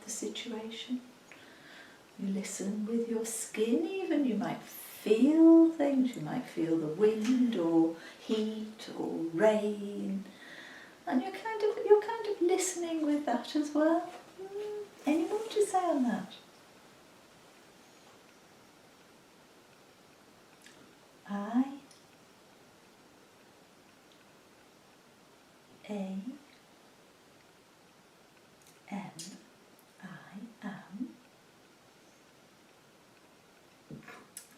the situation. You listen with your skin even. You might feel things. You might feel the wind or heat or rain. And you're kind of listening with that as well. Any more to say on that? I am.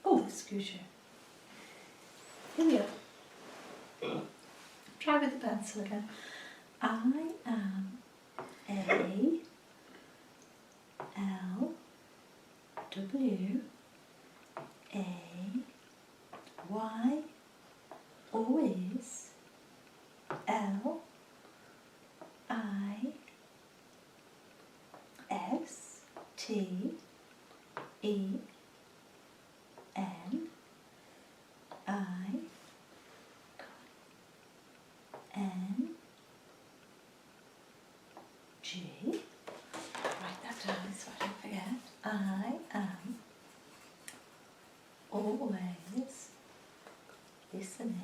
Oh, excuse you. Here we are. Try with the pencil again. I am A L W A Y always L I S T E N I N G. Write that down so I don't forget. I am always listening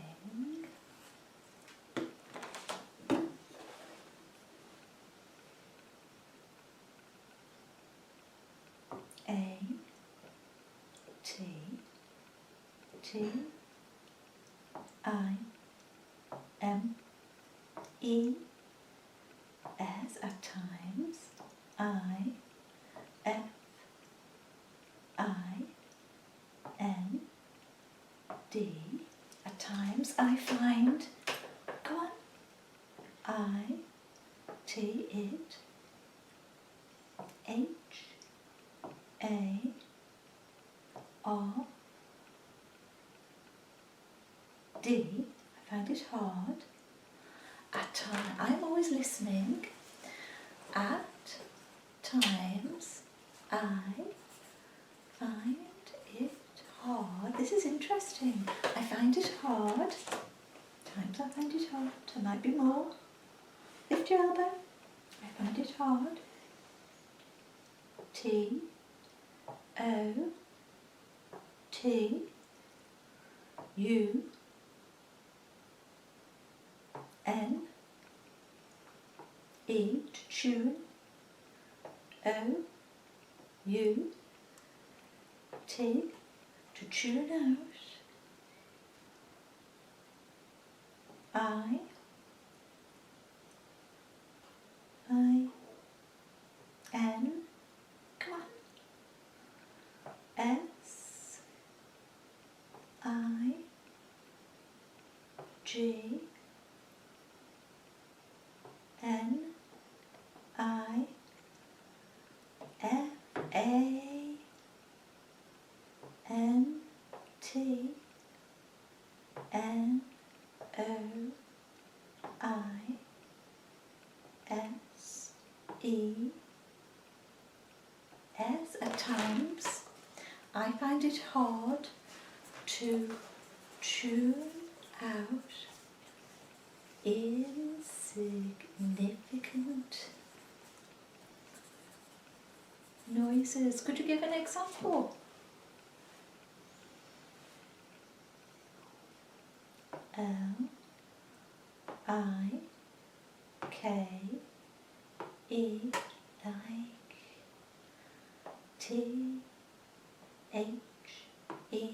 A T T I M E S at times I F I N D. At times I find, go on, I T it H A R D. I find it hard. At times, I'm always listening. At times I find it hard. This is interesting. I find it hard. Times I find it hard. There might be more. Lift your elbow. I find it hard. T O T U N E, tune, O U T, to tune out. I N, come on, S I G N I F A N T N O I S E S. At times I find it hard to tune out insignificant noises. Could you give an example? L I K E, like, T H E,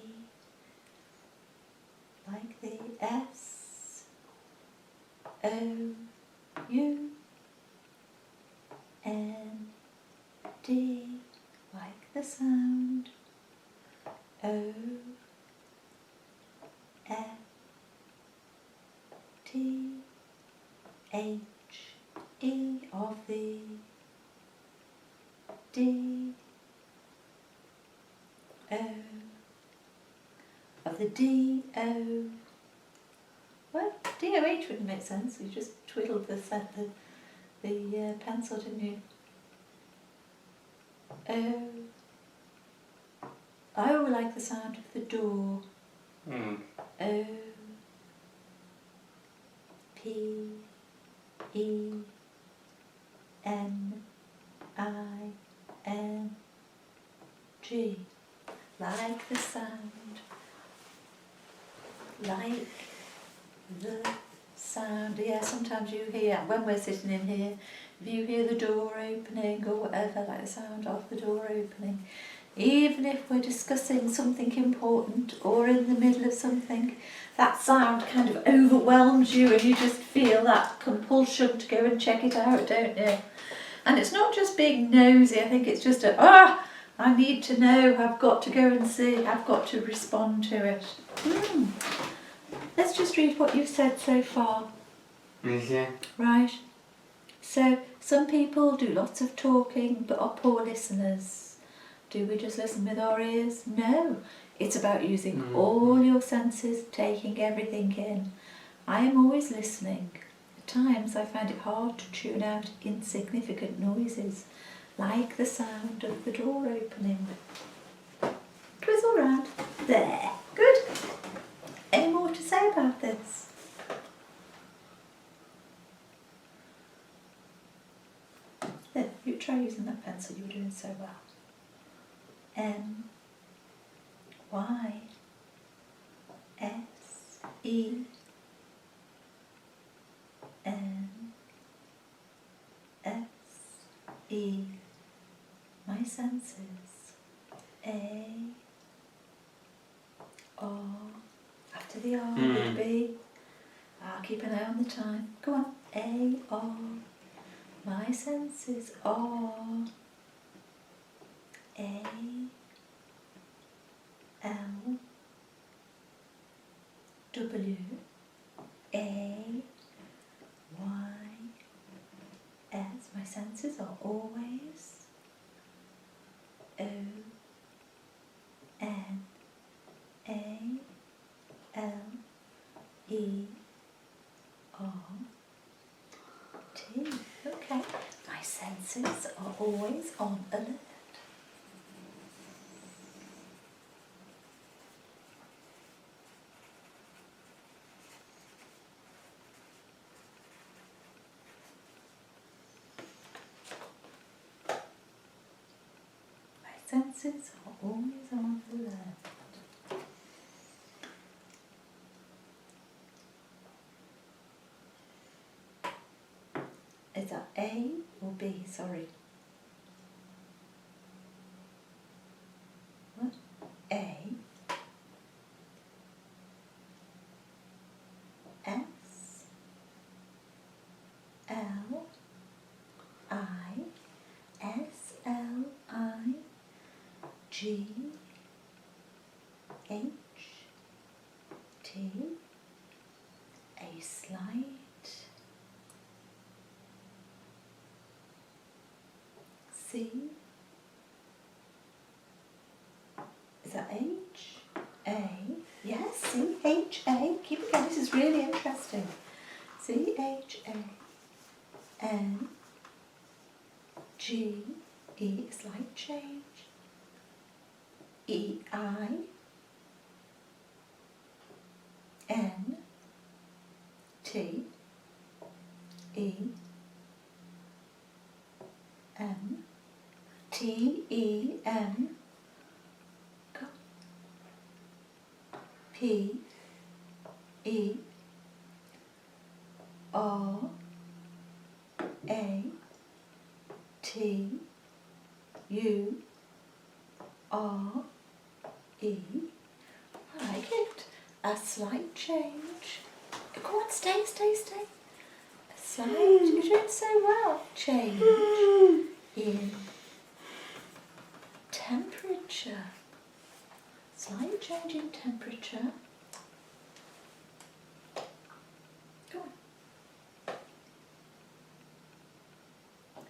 like the S O U N D, like the sound O F T H E, of the D O, of the D O. Well, D-O-H wouldn't make sense. You just twiddled the pencil, didn't you? O. I like the sound of the door. O P E N I-N-G. Like the sound. Like the sound. Yeah, sometimes you hear, when we're sitting in here, if you hear the door opening or whatever, like the sound of the door opening, even if we're discussing something important or in the middle of something, that sound kind of overwhelms you and you just feel that compulsion to go and check it out, don't you? And it's not just being nosy, I think it's just I need to know, I've got to go and see, I've got to respond to it. Let's just read what you've said so far. Okay. Right. So, some people do lots of talking but are poor listeners. Do we just listen with our ears? No. It's about using all your senses, taking everything in. I am always listening. At times I find it hard to tune out insignificant noises, like the sound of the door opening. Twizzle round. There. Good. Any more to say about this? There, you try using that pencil, you were doing so well. M Y S E N S E. My senses. A R. After the R would be. I'll keep an eye on the time. Go on. A R. My senses are. A L W A Y S. My senses are always. O N A L E R T. Okay. My senses are always on alert. Senses are always on alert. Is that A or B? Sorry. What? A. S. L. I. S. L. I. G H T. A slight. C. Is that H? A. Yes, C H A. Keep it going. This is really interesting. C H A N G E. Slight change. E I N T E M T E M P E R A T U R E. I like it. A slight change. Go on, stay. A slight, you're doing so well. Change in temperature. Slight change in temperature. Go on.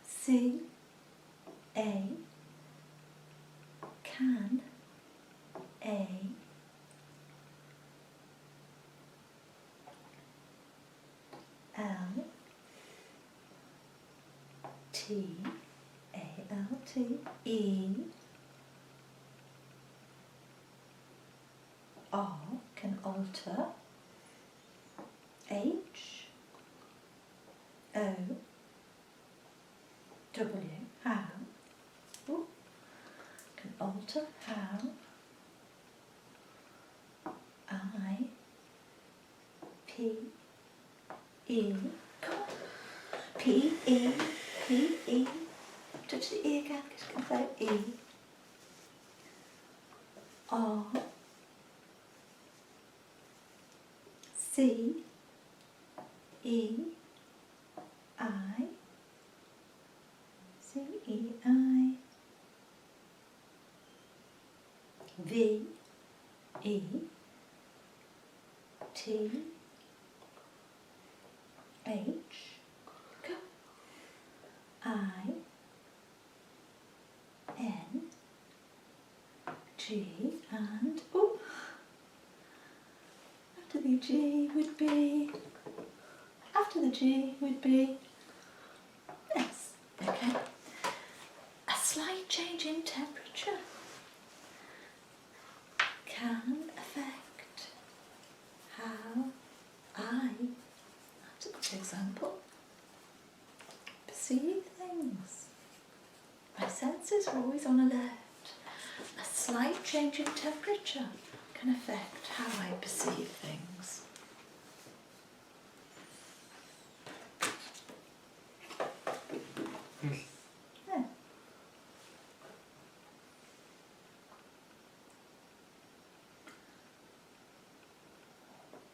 C A can A L T A L T E R can alter. H O W how alter how I P E, come on, P E, P E, touch the E again because you can play E, R C E I, C E I, V E T H, go, I N G, and oh, after the G would be, S, okay, a slight change in temperature can affect how I, that's a good example, perceive things. My senses are always on alert. A slight change in temperature can affect how I perceive things. Yeah.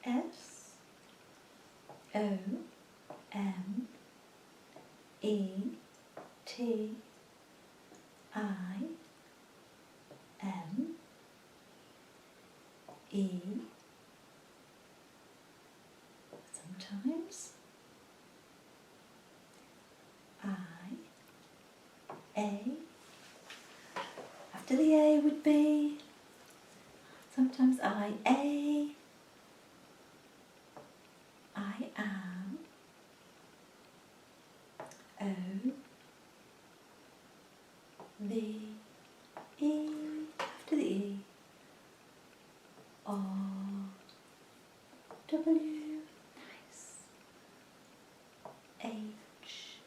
S O M E T I M E, sometimes I A, after the A would be, sometimes I A, I am, O, V, E, after the E, R, W, nice, H,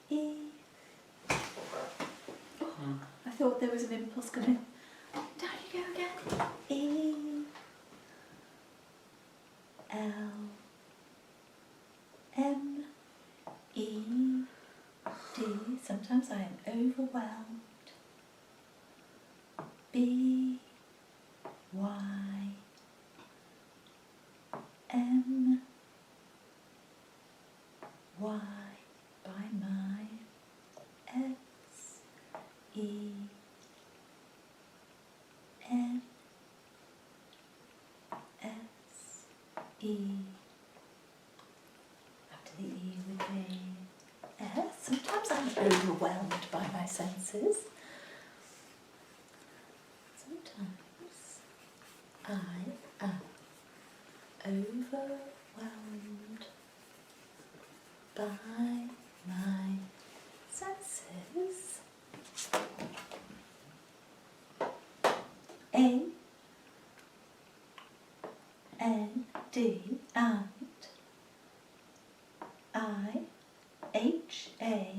E, I thought there was an impulse coming, down you go again, E, L, M, E, D, sometimes I am overwhelmed, B, Y, M, Y, by my, X, E, N, S, E, after the E would be S. Sometimes I'm overwhelmed by my senses. Sometimes I am overwhelmed by my senses. A N D and I H A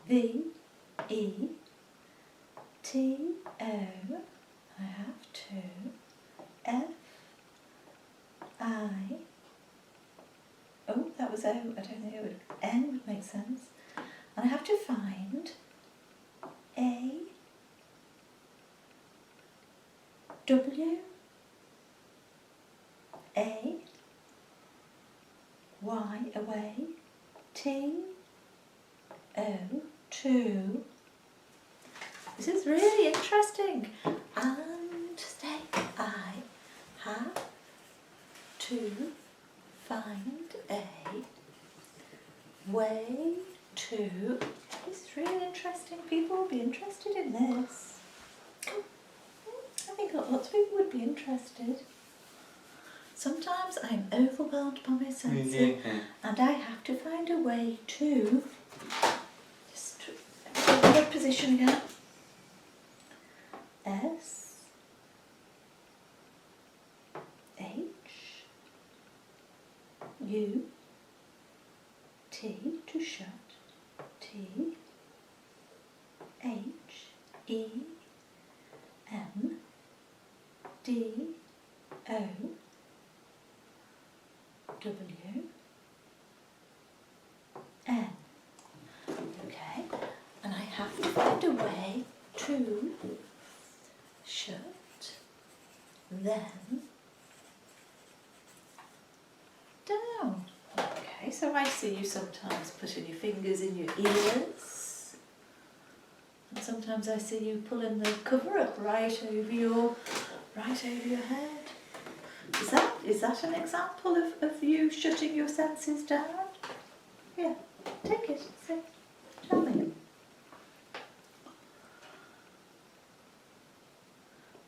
V E T O, I have to, F I, oh that was O, I don't think it would, N would make sense, and I have to find A W A Y away T O 2. This is really interesting. And stay. I have to find a way to. This is really interesting. People will be interested in this. I think lots of people would be interested. Sometimes I'm overwhelmed by my senses and I have to find a way to just get the good position again. S H U T to shut, T H E M D O W N. Okay, and I have to find a way to shut them down. Okay, so I see you sometimes putting your fingers in your ears, and sometimes I see you pulling the cover up right over your head. Is that an example of you shutting your senses down? Yeah, take it. See, tell me.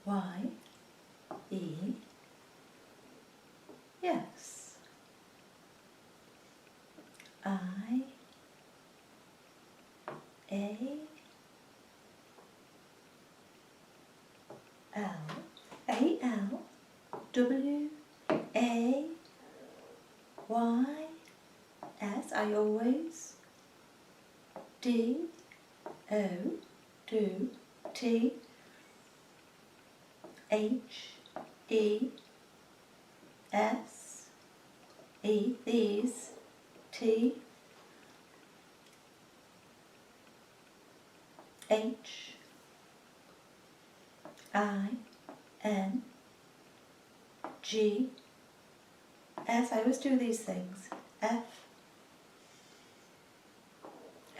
Y E yes. I A L W A Y S. I always D O do T H E S E these T H I N G S. I always do these things. F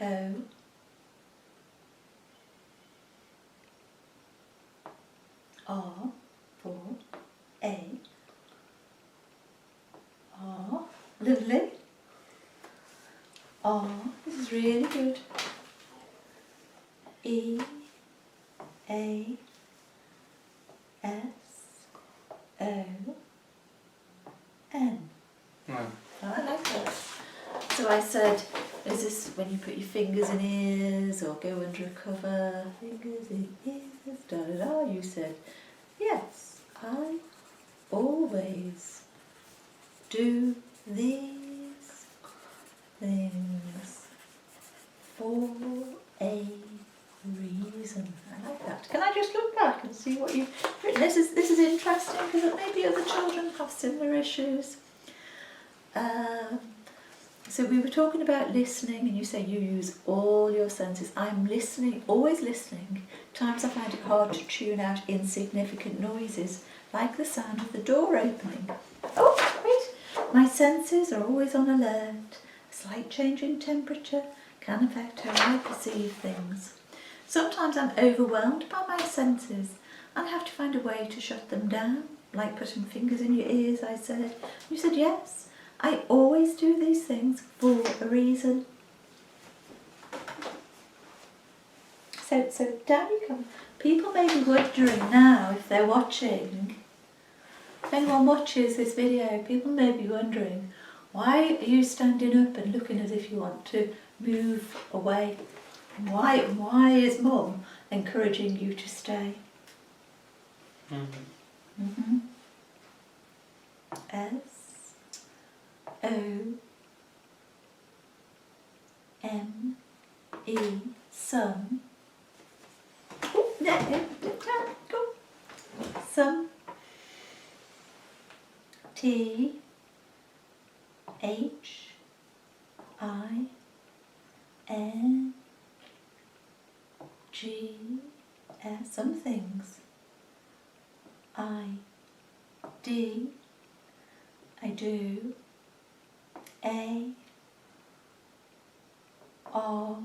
O R for A. R. Lovely. R. This is really good. E A S O N. No. Oh, I like that. So I said, is this when you put your fingers in ears or go under a cover? Fingers in ears, da da da. You said, yes, I always do these things for a reason. I like that. Can I just look back and see what you've written? This is interesting because maybe other children have similar issues. So we were talking about listening, and you say you use all your senses. I'm listening, always listening. Times I find it hard to tune out insignificant noises, like the sound of the door opening. Oh, wait! My senses are always on alert. A slight change in temperature can affect how I perceive things. Sometimes I'm overwhelmed by my senses, and I have to find a way to shut them down, like putting fingers in your ears, I said. You said yes. I always do these things for a reason. So down you come. People may be wondering now if they're watching. If anyone watches this video, people may be wondering, why are you standing up and looking as if you want to move away? Why is Mum encouraging you to stay? S O M E some. Oh, no, go. Some. T H I N G S. Some things. I D. I do. A R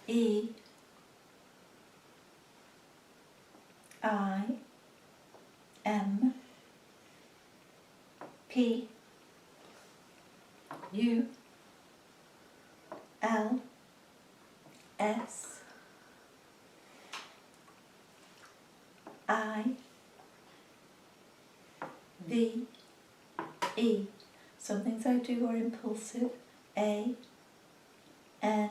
E I M P U L S I V E. Some things I do are impulsive. A N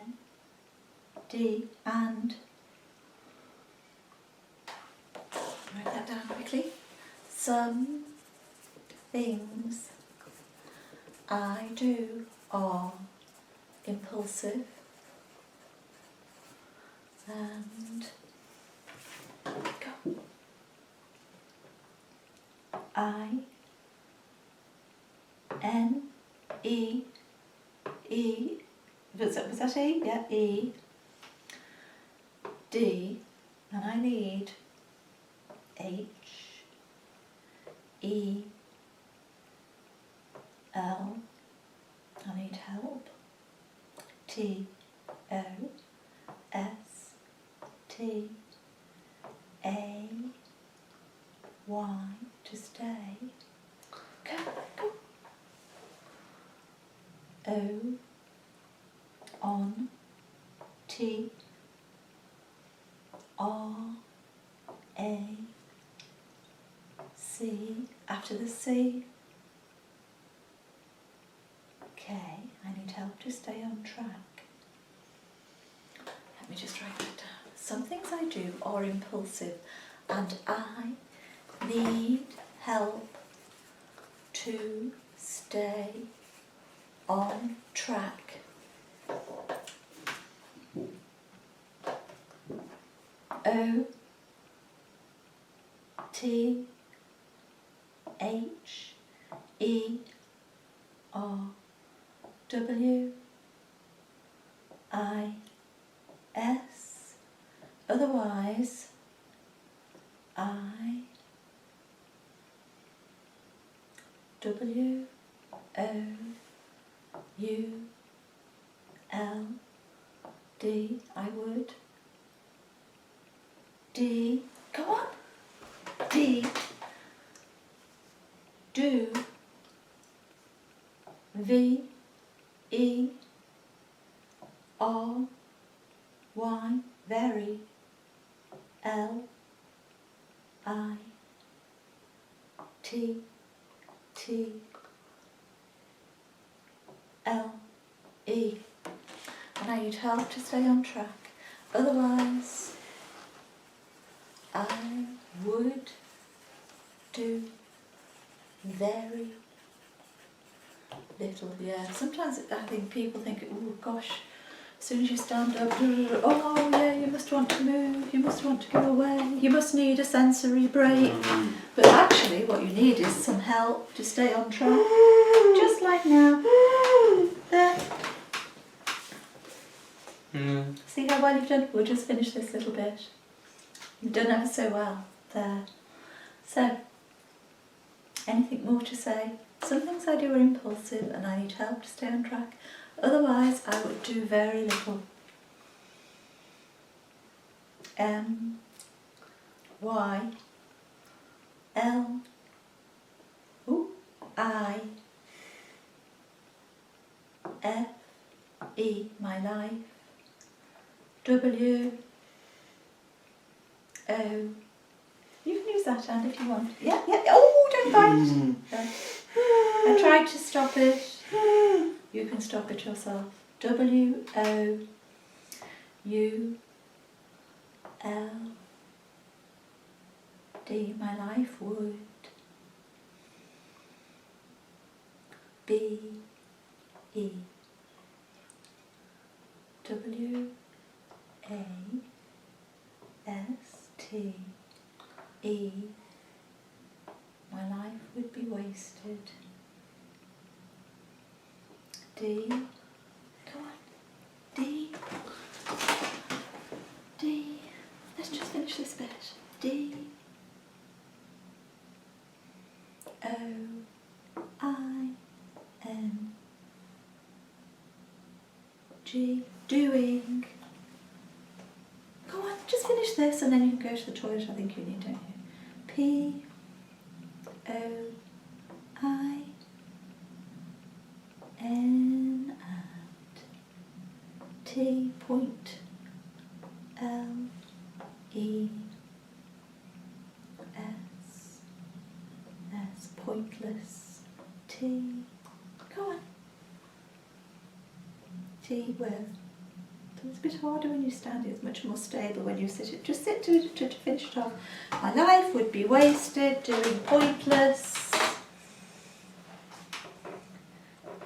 D and. Write that down quickly. Some things I do are impulsive and Was that E? Yeah, E, D, and I need H, E, L, I need help, T, O, S, T, A, Y, to stay, go, go, O, on, T, R, A, C, after the C, K, I need help to stay on track. Let me just write that down. Some things I do are impulsive and I need help to stay on track. O, T, H, E, R, W, I, S, otherwise I, W, O, U, L, D, I would, D, go on, D, do, V, E, R, Y, very, L, I, T, T, L, E. And I need help to stay on track. Otherwise, I would do very little. Yeah, sometimes I think people think, oh gosh, as soon as you stand up, oh yeah, you must want to move, you must want to go away, you must need a sensory break. But actually what you need is some help to stay on track. Just like now. There. See how well you've done? We'll just finish this little bit. You've done ever so well. There. So, anything more to say? Some things I do are impulsive and I need help to stay on track. Otherwise, I would do very little. M, Y, L, I, F, E, my life, W, O. You can use that hand if you want. Yeah, yeah. Oh, don't bite. I tried to stop it. You can stop it yourself. W, O, U, L, D, my life would. B, E, W, A, S, T, E, my life would be wasted. D, come on, D, D, let's just finish this bit. D, O, I, N, G, doing. Go on, just finish this and then you can go to the toilet. I think you need, don't you? P, O, I, N, and T, point, L, E, S, S, pointless, T, go on, T, well, it's a bit harder when you stand, it's much more stable when you sit. Just sit to finish it off. My life would be wasted doing pointless.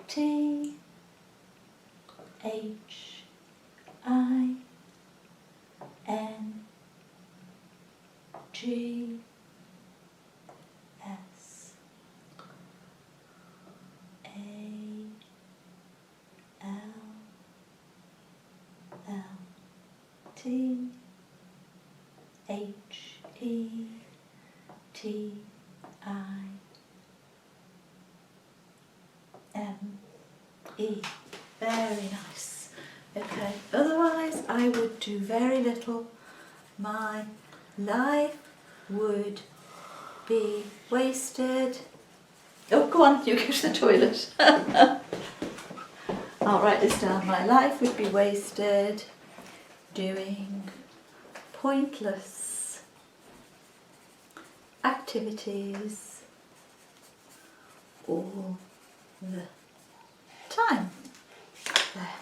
T, H, I, N, G, S, A, L, T H E T I M E. Very nice. Okay, otherwise I would do very little. My life would be wasted. Oh, go on, you go to the toilet. I'll write this down. My life would be wasted doing pointless activities all the time. There.